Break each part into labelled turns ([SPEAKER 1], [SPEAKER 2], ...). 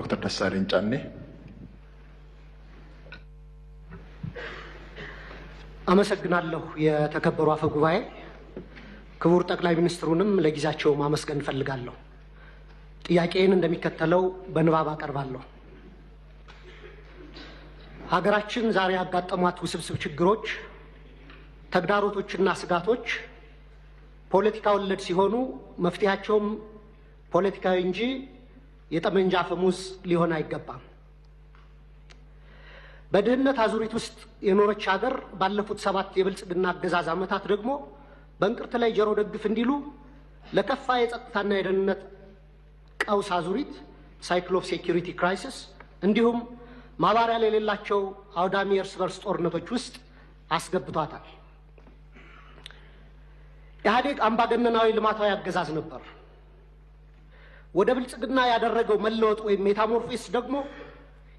[SPEAKER 1] ዶክተር ደሳለኝ ጫኔ።
[SPEAKER 2] አመሰግናለሁ። የተከበሩ አፈ ጉባኤ፣ ክቡር ጠቅላይ ሚኒስትሩንም ለጊዜያቸው ማመስገን ፈልጋለሁ። ጥያቄን እንደሚከተለው በንባብ አቀርባለሁ። ሀገራችን ዛሬ ያጋጠሟት ውስብስብ ችግሮች፣ ተግዳሮቶችና ስጋቶች ፖለቲካ ወለድ ሲሆኑ መፍትሄያቸውም ፖለቲካዊ እንጂ የጠመንጃ አፈሙዝ ሊሆን አይገባም። በድህነት አዙሪት ውስጥ የኖረች ሀገር ባለፉት 7 የብልጽግና አገዛዝ ዓመታት ደግሞ በእንቅርት ላይ ጆሮ ደግፍ እንዲሉ ለከፋ የጸጥታና የደህንነት ቀውስ አዙሪት ሳይክል ኦፍ ሴኩሪቲ ክራይሲስ እንዲሁም ማባሪያ የሌላቸው አውዳሚ የእርስ በርስ ጦርነቶች ውስጥ አስገብቷታል። ኢህአዴግ አምባገነናዊ ልማታዊ አገዛዝ ነበር። ወደ ብልጽግና ያደረገው መለወጥ ወይም ሜታሞርፎሲስ ደግሞ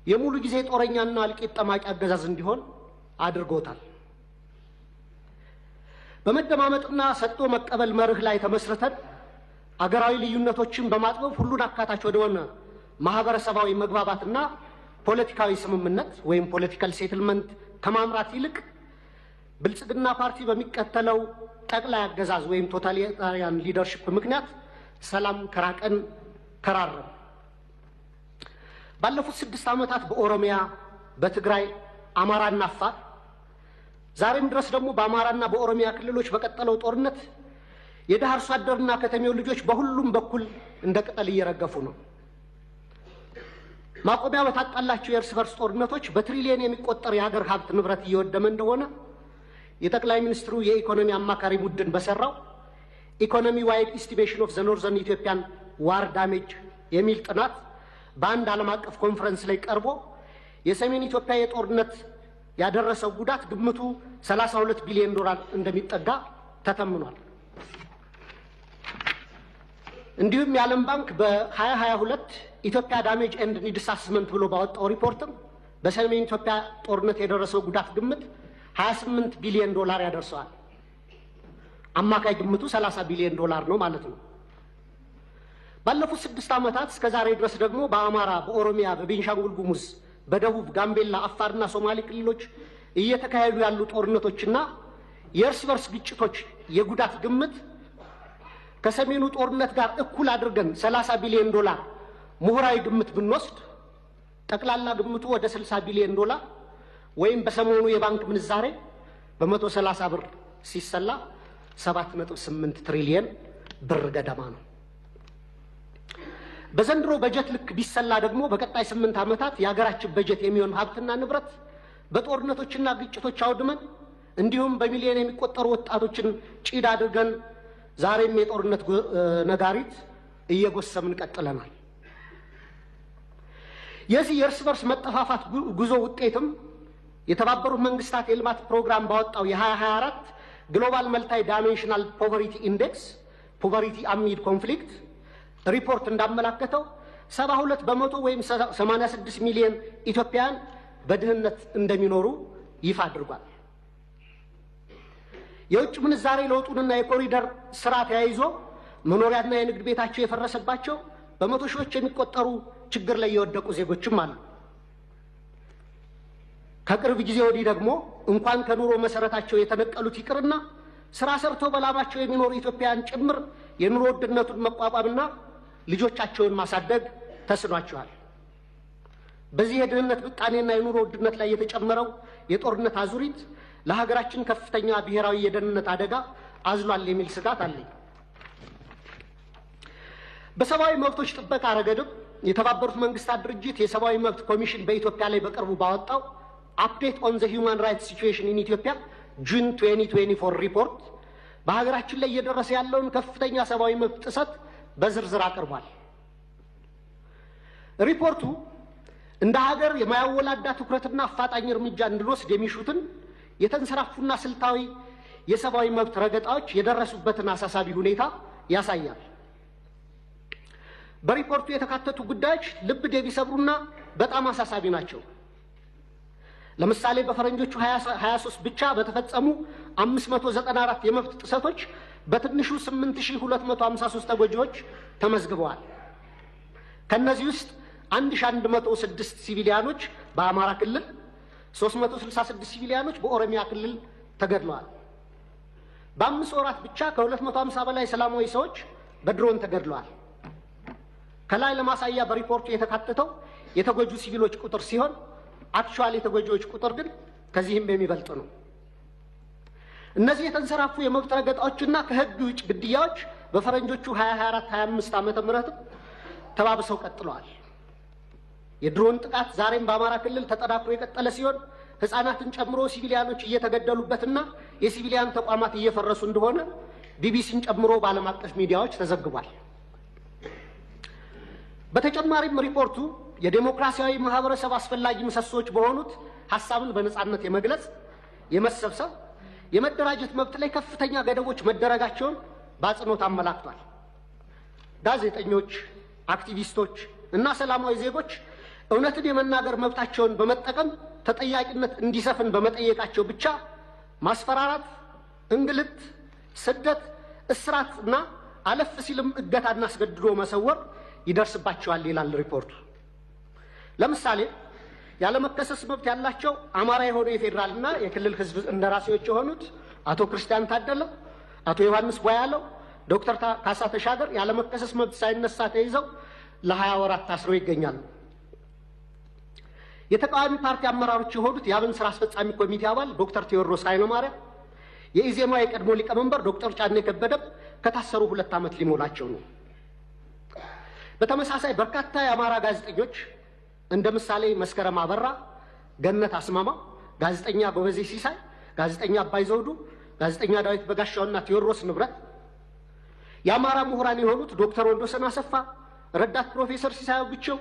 [SPEAKER 2] የሙሉ ጊዜ ጦረኛና እልቂት ጠማቂ አገዛዝ እንዲሆን አድርጎታል። በመደማመጥና ሰጥቶ መቀበል መርህ ላይ ተመስርተን አገራዊ ልዩነቶችን በማጥበብ ሁሉን አካታች ወደሆነ ማህበረሰባዊ መግባባትና ፖለቲካዊ ስምምነት ወይም ፖለቲካል ሴትልመንት ከማምራት ይልቅ ብልጽግና ፓርቲ በሚከተለው ጠቅላይ አገዛዝ ወይም ቶታሊታሪያን ሊደርሺፕ ምክንያት ሰላም ከራቀን ከራረም። ባለፉት 6 ዓመታት በኦሮሚያ፣ በትግራይ፣ አማራና አፋር ዛሬም ድረስ ደግሞ በአማራና በኦሮሚያ ክልሎች በቀጠለው ጦርነት የድሃ አርሶ አደርና ከተሜው ልጆች በሁሉም በኩል እንደ ቅጠል እየረገፉ ነው። ማቆሚያ በታጣላቸው የእርስ በርስ ጦርነቶች በትሪሊየን የሚቆጠር የሀገር ሀብት ንብረት እየወደመ እንደሆነ የጠቅላይ ሚኒስትሩ የኢኮኖሚ አማካሪ ቡድን በሰራው ኢኮኖሚ ዋይድ ኢስቲሜሽን ኦፍ ዘ ኖርዘርን ኢትዮጵያን ዋር ዳሜጅ የሚል ጥናት በአንድ ዓለም አቀፍ ኮንፈረንስ ላይ ቀርቦ የሰሜን ኢትዮጵያ የጦርነት ያደረሰው ጉዳት ግምቱ 32 ቢሊዮን ዶላር እንደሚጠጋ ተተምኗል። እንዲሁም የዓለም ባንክ በ2022 ኢትዮጵያ ዳሜጅ ኤንድ ኒድስ አሰስመንት ብሎ ባወጣው ሪፖርትም በሰሜን ኢትዮጵያ ጦርነት የደረሰው ጉዳት ግምት 28 ቢሊዮን ዶላር ያደርሰዋል። አማካይ ግምቱ 30 ቢሊዮን ዶላር ነው ማለት ነው። ባለፉት 6 ዓመታት እስከ ዛሬ ድረስ ደግሞ በአማራ፣ በኦሮሚያ፣ በቤንሻንጉል ጉሙዝ፣ በደቡብ ጋምቤላ፣ አፋርና ሶማሌ ክልሎች እየተካሄዱ ያሉ ጦርነቶችና የእርስ በርስ ግጭቶች የጉዳት ግምት ከሰሜኑ ጦርነት ጋር እኩል አድርገን 30 ቢሊዮን ዶላር ምሁራዊ ግምት ብንወስድ ጠቅላላ ግምቱ ወደ 60 ቢሊዮን ዶላር ወይም በሰሞኑ የባንክ ምንዛሬ በ130 ብር ሲሰላ 7.8 ትሪሊየን ብር ገደማ ነው። በዘንድሮ በጀት ልክ ቢሰላ ደግሞ በቀጣይ 8 ዓመታት የሀገራችን በጀት የሚሆን ሀብትና ንብረት በጦርነቶችና ግጭቶች አውድመን እንዲሁም በሚሊዮን የሚቆጠሩ ወጣቶችን ጭድ አድርገን ዛሬም የጦርነት ነጋሪት እየጎሰምን ቀጥለናል። የዚህ የእርስ በርስ መጠፋፋት ጉዞ ውጤትም የተባበሩት መንግስታት የልማት ፕሮግራም ባወጣው የ2024 ግሎባል መልታይ ዳይሜንሽናል ፖቨርቲ ኢንዴክስ ፖቨርቲ አሚድ ኮንፍሊክት ሪፖርት እንዳመላከተው 72 በመቶ ወይም 86 ሚሊዮን ኢትዮጵያውያን በድህነት እንደሚኖሩ ይፋ አድርጓል። የውጭ ምንዛሬ ለውጡንና የኮሪደር ስራ ተያይዞ መኖሪያና የንግድ ቤታቸው የፈረሰባቸው በመቶ ሺዎች የሚቆጠሩ ችግር ላይ የወደቁ ዜጎችም አሉ። ከቅርብ ጊዜ ወዲህ ደግሞ እንኳን ከኑሮ መሰረታቸው የተነቀሉት ይቅርና ስራ ሰርተው በላባቸው የሚኖሩ ኢትዮጵያውያን ጭምር የኑሮ ውድነቱን መቋቋምና ልጆቻቸውን ማሳደግ ተስኗቸዋል። በዚህ የድህነት ብጣኔና የኑሮ ውድነት ላይ የተጨመረው የጦርነት አዙሪት ለሀገራችን ከፍተኛ ብሔራዊ የደህንነት አደጋ አዝሏል የሚል ስጋት አለኝ። በሰብአዊ መብቶች ጥበቃ ረገድም የተባበሩት መንግስታት ድርጅት የሰብአዊ መብት ኮሚሽን በኢትዮጵያ ላይ በቅርቡ ባወጣው አፕዴት ኦን ዘ ሂውማን ራይትስ ሲቹዌሽን ኢን ኢትዮጵያ ጁን 2024 ሪፖርት በሀገራችን ላይ እየደረሰ ያለውን ከፍተኛ ሰብአዊ መብት ጥሰት በዝርዝር አቅርቧል። ሪፖርቱ እንደ ሀገር የማያወላዳ ትኩረትና አፋጣኝ እርምጃ እንድንወስድ የሚሹትን የተንሰራፉና ስልታዊ የሰብአዊ መብት ረገጣዎች የደረሱበትን አሳሳቢ ሁኔታ ያሳያል። በሪፖርቱ የተካተቱ ጉዳዮች ልብ የሚሰብሩና በጣም አሳሳቢ ናቸው። ለምሳሌ በፈረንጆቹ 23 ብቻ በተፈጸሙ 594 የመብት ጥሰቶች በትንሹ 8253 ተጎጂዎች ተመዝግበዋል። ከነዚህ ውስጥ 1106 ሲቪሊያኖች በአማራ ክልል 366 ሲቪሊያኖች በኦሮሚያ ክልል ተገድለዋል። በ5 ወራት ብቻ ከ250 በላይ ሰላማዊ ሰዎች በድሮን ተገድለዋል። ከላይ ለማሳያ በሪፖርቱ የተካተተው የተጎጁ ሲቪሎች ቁጥር ሲሆን አክቹዋሊ የተጎጂዎች ቁጥር ግን ከዚህም የሚበልጥ ነው። እነዚህ የተንሰራፉ የመብት ረገጣዎችና ከህግ ውጭ ግድያዎች በፈረንጆቹ 2024-25 ዓመተ ምህረት ተባብሰው ቀጥለዋል። የድሮን ጥቃት ዛሬም በአማራ ክልል ተጠናክሮ የቀጠለ ሲሆን ህፃናትን ጨምሮ ሲቪሊያኖች እየተገደሉበትና የሲቪሊያን ተቋማት እየፈረሱ እንደሆነ ቢቢሲን ጨምሮ በዓለም አቀፍ ሚዲያዎች ተዘግቧል። በተጨማሪም ሪፖርቱ የዴሞክራሲያዊ ማህበረሰብ አስፈላጊ ምሰሶች በሆኑት ሐሳብን በነጻነት የመግለጽ፣ የመሰብሰብ፣ የመደራጀት መብት ላይ ከፍተኛ ገደቦች መደረጋቸውን በአጽንኦት አመላክቷል። ጋዜጠኞች፣ አክቲቪስቶች እና ሰላማዊ ዜጎች እውነትን የመናገር መብታቸውን በመጠቀም ተጠያቂነት እንዲሰፍን በመጠየቃቸው ብቻ ማስፈራራት፣ እንግልት፣ ስደት፣ እስራት እና አለፍ ሲልም እገታና አስገድዶ መሰወር ይደርስባቸዋል ይላል ሪፖርቱ። ለምሳሌ ያለመከሰስ መብት ያላቸው አማራ የሆኑ የፌዴራልና የክልል ህዝብ እንደራሴዎች የሆኑት አቶ ክርስቲያን ታደለ፣ አቶ ዮሐንስ ቧያለው፣ ዶክተር ካሳ ተሻገር ያለመከሰስ መብት ሳይነሳ ተይዘው ለ20 ወራት ታስረው ይገኛሉ። የተቃዋሚ ፓርቲ አመራሮች የሆኑት የአብን ስራ አስፈጻሚ ኮሚቴ አባል ዶክተር ቴዎድሮስ ኃይለማርያም፣ የኢዜማ የቀድሞ ሊቀመንበር ዶክተር ጫኔ ከበደም ከታሰሩ 2 ዓመት ሊሞላቸው ነው። በተመሳሳይ በርካታ የአማራ ጋዜጠኞች እንደ ምሳሌ መስከረም አበራ፣ ገነት አስማማው፣ ጋዜጠኛ ጎበዜ ሲሳይ፣ ጋዜጠኛ አባይ ዘውዱ፣ ጋዜጠኛ ዳዊት በጋሻውና ቴዎድሮስ ንብረት፣ የአማራ ምሁራን የሆኑት ዶክተር ወንዶሰን አሰፋ፣ ረዳት ፕሮፌሰር ሲሳይ ብቸው፣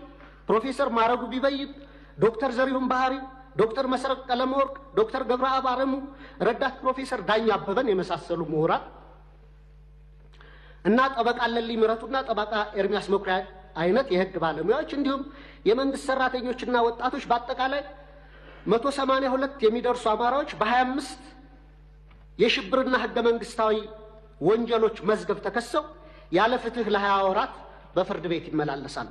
[SPEAKER 2] ፕሮፌሰር ማረጉ ቢበይን፣ ዶክተር ዘሪሁን ባህሪ፣ ዶክተር መሰረት ቀለመወርቅ፣ ዶክተር ገብረአብ አረሙ፣ ረዳት ፕሮፌሰር ዳኛ አበበን የመሳሰሉ ምሁራን እና ጠበቃ ለሊ ምረቱና ጠበቃ ኤርሚያስ መኩሪያ አይነት የህግ ባለሙያዎች እንዲሁም የመንግስት ሰራተኞችና ወጣቶች በአጠቃላይ 182 የሚደርሱ አማራዎች በ25 የሽብርና ህገ መንግስታዊ ወንጀሎች መዝገብ ተከሰው ያለ ፍትህ ለ20 ወራት በፍርድ ቤት ይመላለሳሉ።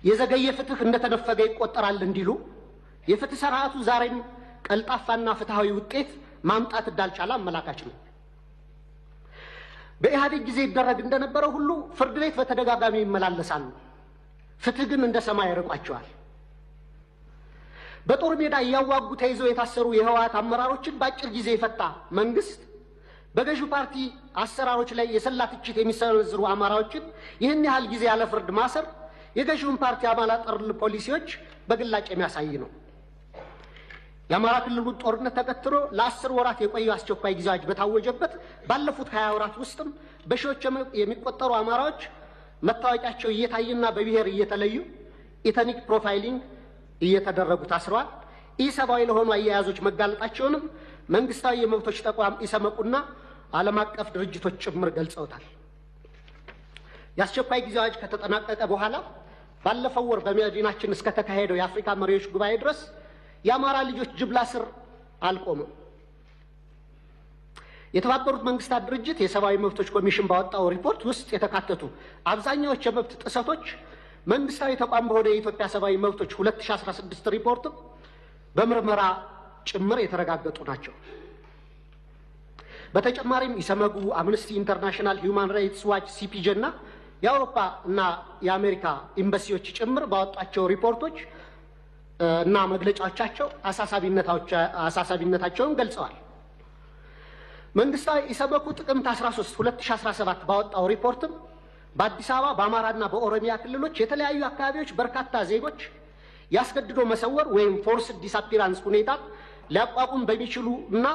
[SPEAKER 2] የዘገየ ፍትህ እንደተነፈገ ይቆጠራል እንዲሉ የፍትህ ስርዓቱ ዛሬም ቀልጣፋና ፍትሃዊ ውጤት ማምጣት እንዳልቻለ አመላካች ነው። በኢህአዴግ ጊዜ ይደረግ እንደነበረው ሁሉ ፍርድ ቤት በተደጋጋሚ ይመላለሳሉ። ፍትህ ግን እንደ ሰማይ ያርቋቸዋል። በጦር ሜዳ እያዋጉ ተይዘው የታሰሩ የህወሓት አመራሮችን በአጭር ጊዜ የፈታ መንግስት በገዢው ፓርቲ አሰራሮች ላይ የሰላ ትችት የሚሰነዝሩ አማራዎችን ይህን ያህል ጊዜ ያለ ፍርድ ማሰር የገዢውን ፓርቲ አባላት ጠል ፖሊሲዎች በግላጭ የሚያሳይ ነው። የአማራ ክልሉን ጦርነት ተከትሎ ለ10 ወራት የቆየው አስቸኳይ ጊዜ አዋጅ በታወጀበት ባለፉት 20 ወራት ውስጥም በሺዎች የሚቆጠሩ አማራዎች መታወቂያቸው እየታየና በብሔር እየተለዩ ኢተኒክ ፕሮፋይሊንግ እየተደረጉ ታስረዋል። ኢሰብአዊ ለሆኑ አያያዞች መጋለጣቸውንም መንግስታዊ የመብቶች ተቋም ኢሰመቁና ዓለም አቀፍ ድርጅቶች ጭምር ገልጸውታል። የአስቸኳይ ጊዜ አዋጅ ከተጠናቀቀ በኋላ ባለፈው ወር በመዲናችን እስከ ተካሄደው የአፍሪካ መሪዎች ጉባኤ ድረስ የአማራ ልጆች ጅምላ ስር አልቆመም። የተባበሩት መንግስታት ድርጅት የሰብአዊ መብቶች ኮሚሽን ባወጣው ሪፖርት ውስጥ የተካተቱ አብዛኛዎቹ የመብት ጥሰቶች መንግስታዊ ተቋም በሆነ የኢትዮጵያ ሰብአዊ መብቶች 2016 ሪፖርት በምርመራ ጭምር የተረጋገጡ ናቸው። በተጨማሪም ኢሰመጉ፣ አምነስቲ ኢንተርናሽናል፣ ሂውማን ራይትስ ዋች፣ ሲፒጄ እና የአውሮፓ እና የአሜሪካ ኤምባሲዎች ጭምር ባወጣቸው ሪፖርቶች እና መግለጫዎቻቸው አሳሳቢነታቸውን ገልጸዋል። መንግስታዊ ኢሰመጉ ጥቅምት 13 2017 ባወጣው ሪፖርትም በአዲስ አበባ በአማራና በኦሮሚያ ክልሎች የተለያዩ አካባቢዎች በርካታ ዜጎች ያስገድዶ መሰወር ወይም ፎርስድ ዲስአፒራንስ ሁኔታ ሊያቋቁም በሚችሉ እና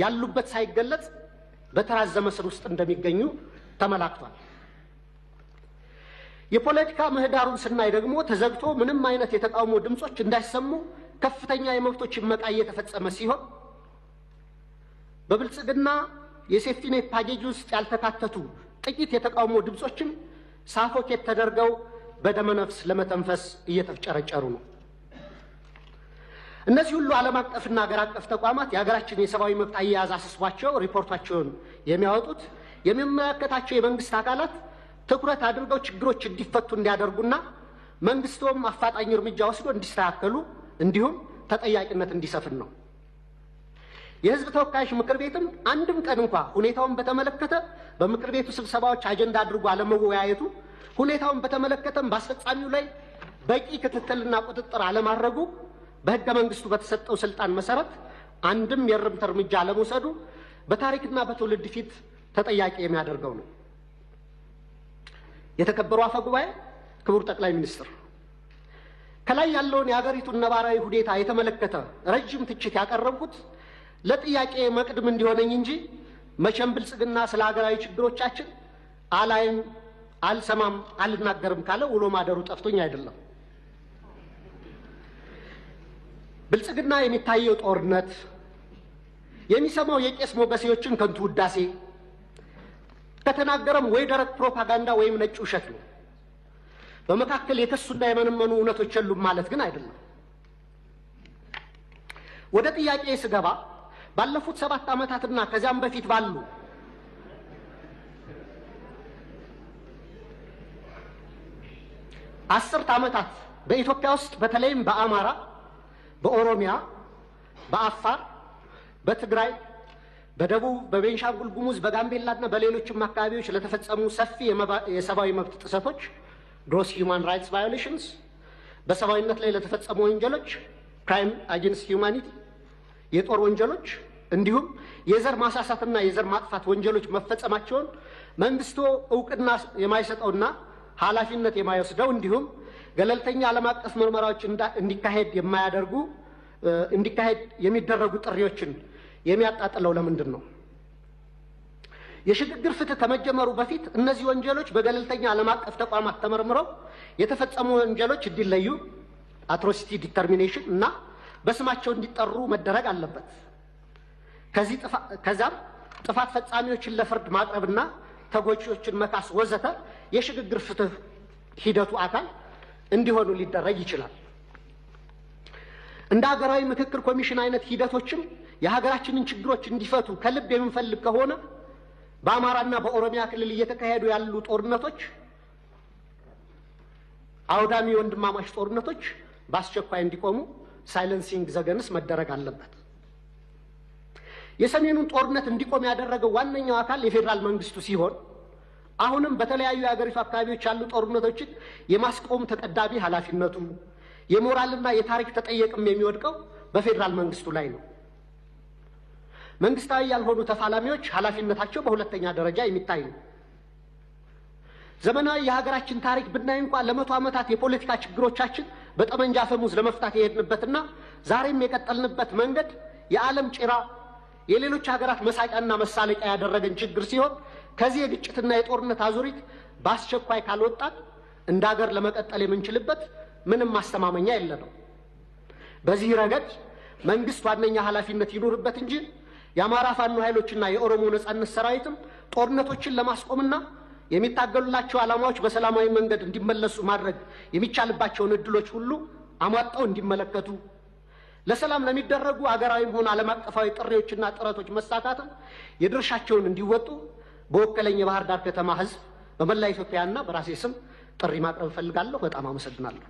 [SPEAKER 2] ያሉበት ሳይገለጽ በተራዘመ ስር ውስጥ እንደሚገኙ ተመላክቷል። የፖለቲካ ምህዳሩን ስናይ ደግሞ ተዘግቶ ምንም አይነት የተቃውሞ ድምጾች እንዳይሰሙ ከፍተኛ የመብቶች መቃ እየተፈጸመ ሲሆን በብልጽግና የሴፍቲኔት ፓኬጅ ውስጥ ያልተካተቱ ጥቂት የተቃውሞ ድምጾችም ሳፎኬት ተደርገው በደመነፍስ ለመተንፈስ እየተፍጨረጨሩ ነው። እነዚህ ሁሉ ዓለም አቀፍና ሀገር አቀፍ ተቋማት የሀገራችን የሰብአዊ መብት አያያዝ አስስቧቸው ሪፖርታቸውን የሚያወጡት የሚመለከታቸው የመንግስት አካላት ትኩረት አድርገው ችግሮች እንዲፈቱ እንዲያደርጉና መንግስቱም አፋጣኝ እርምጃ ወስዶ እንዲስተካከሉ እንዲሁም ተጠያቂነት እንዲሰፍን ነው። የህዝብ ተወካዮች ምክር ቤትም አንድም ቀን እንኳን ሁኔታውን በተመለከተ በምክር ቤቱ ስብሰባዎች አጀንዳ አድርጎ አለመወያየቱ፣ ሁኔታውን በተመለከተም በአስፈጻሚው ላይ በቂ ክትትልና ቁጥጥር አለማድረጉ፣ በህገ መንግስቱ በተሰጠው ስልጣን መሰረት አንድም የእርምት እርምጃ አለመውሰዱ በታሪክና በትውልድ ፊት ተጠያቂ የሚያደርገው ነው። የተከበሩ አፈ ጉባኤ፣ ክቡር ጠቅላይ ሚኒስትር፣ ከላይ ያለውን የሀገሪቱን ነባራዊ ሁኔታ የተመለከተ ረጅም ትችት ያቀረብኩት ለጥያቄ መቅድም እንዲሆነኝ እንጂ መቼም ብልጽግና ስለ ሀገራዊ ችግሮቻችን አላይም፣ አልሰማም፣ አልናገርም ካለ ውሎ ማደሩ ጠፍቶኝ አይደለም። ብልጽግና የሚታየው ጦርነት፣ የሚሰማው የቄስ ሞገሴዎችን ከንቱ ውዳሴ፣ ከተናገረም ወይ ደረቅ ፕሮፓጋንዳ ወይም ነጭ ውሸት ነው። በመካከል የከሱና የመነመኑ እውነቶች የሉም ማለት ግን አይደለም። ወደ ጥያቄ ስገባ ባለፉት 7 ዓመታትና ከዚያም በፊት ባሉ አስርት ዓመታት በኢትዮጵያ ውስጥ በተለይም በአማራ፣ በኦሮሚያ፣ በአፋር፣ በትግራይ፣ በደቡብ፣ በቤንሻንጉል ጉሙዝ፣ በጋምቤላና በሌሎችም አካባቢዎች ለተፈጸሙ ሰፊ የሰብአዊ መብት ጥሰቶች ግሮስ ሂውማን ራይትስ ቫዮሌሽንስ፣ በሰብአዊነት ላይ ለተፈጸሙ ወንጀሎች ክራይም አጌንስት ሂውማኒቲ፣ የጦር ወንጀሎች እንዲሁም የዘር ማሳሳትና የዘር ማጥፋት ወንጀሎች መፈጸማቸውን መንግስቱ እውቅና የማይሰጠውና ኃላፊነት የማይወስደው እንዲሁም ገለልተኛ ዓለም አቀፍ ምርመራዎች እንዲካሄድ የሚደረጉ ጥሪዎችን የሚያጣጥለው ለምንድን ነው? የሽግግር ፍትህ ከመጀመሩ በፊት እነዚህ ወንጀሎች በገለልተኛ ዓለም አቀፍ ተቋማት ተመርምረው የተፈጸሙ ወንጀሎች እንዲለዩ አትሮሲቲ ዲተርሚኔሽን እና በስማቸው እንዲጠሩ መደረግ አለበት። ከዛም ጥፋት ፈጻሚዎችን ለፍርድ ማቅረብና ተጎጂዎችን መካስ ወዘተ የሽግግር ፍትህ ሂደቱ አካል እንዲሆኑ ሊደረግ ይችላል። እንደ ሀገራዊ ምክክር ኮሚሽን አይነት ሂደቶችም የሀገራችንን ችግሮች እንዲፈቱ ከልብ የምንፈልግ ከሆነ በአማራና በኦሮሚያ ክልል እየተካሄዱ ያሉ ጦርነቶች፣ አውዳሚ ወንድማማች ጦርነቶች በአስቸኳይ እንዲቆሙ ሳይለንሲንግ ዘገንስ መደረግ አለበት። የሰሜኑን ጦርነት እንዲቆም ያደረገው ዋነኛው አካል የፌዴራል መንግስቱ ሲሆን አሁንም በተለያዩ የሀገሪቱ አካባቢዎች ያሉ ጦርነቶችን የማስቆም ተቀዳሚ ኃላፊነቱ የሞራልና የታሪክ ተጠየቅም የሚወድቀው በፌዴራል መንግስቱ ላይ ነው። መንግስታዊ ያልሆኑ ተፋላሚዎች ኃላፊነታቸው በሁለተኛ ደረጃ የሚታይ ነው። ዘመናዊ የሀገራችን ታሪክ ብናይ እንኳን ለመቶ ዓመታት የፖለቲካ ችግሮቻችን በጠመንጃ አፈሙዝ ለመፍታት የሄድንበትና ዛሬም የቀጠልንበት መንገድ የዓለም ጭራ የሌሎች ሀገራት መሳቂያና መሳለቂያ ያደረገን ችግር ሲሆን ከዚህ የግጭትና የጦርነት አዙሪት በአስቸኳይ ካልወጣን እንደ ሀገር ለመቀጠል የምንችልበት ምንም ማስተማመኛ የለንም። በዚህ ረገድ መንግስት ዋነኛ ኃላፊነት ይኖርበት እንጂ የአማራ ፋኖ ኃይሎችና የኦሮሞ ነጻነት ሰራዊትም ጦርነቶችን ለማስቆምና የሚታገሉላቸው ዓላማዎች በሰላማዊ መንገድ እንዲመለሱ ማድረግ የሚቻልባቸውን እድሎች ሁሉ አሟጣው እንዲመለከቱ፣ ለሰላም ለሚደረጉ አገራዊም ሆነ ዓለም አቀፋዊ ጥሪዎችና ጥረቶች መሳካትም የድርሻቸውን እንዲወጡ በወከለኝ የባህር ዳር ከተማ ህዝብ በመላ ኢትዮጵያና በራሴ ስም ጥሪ ማቅረብ እፈልጋለሁ። በጣም አመሰግናለሁ።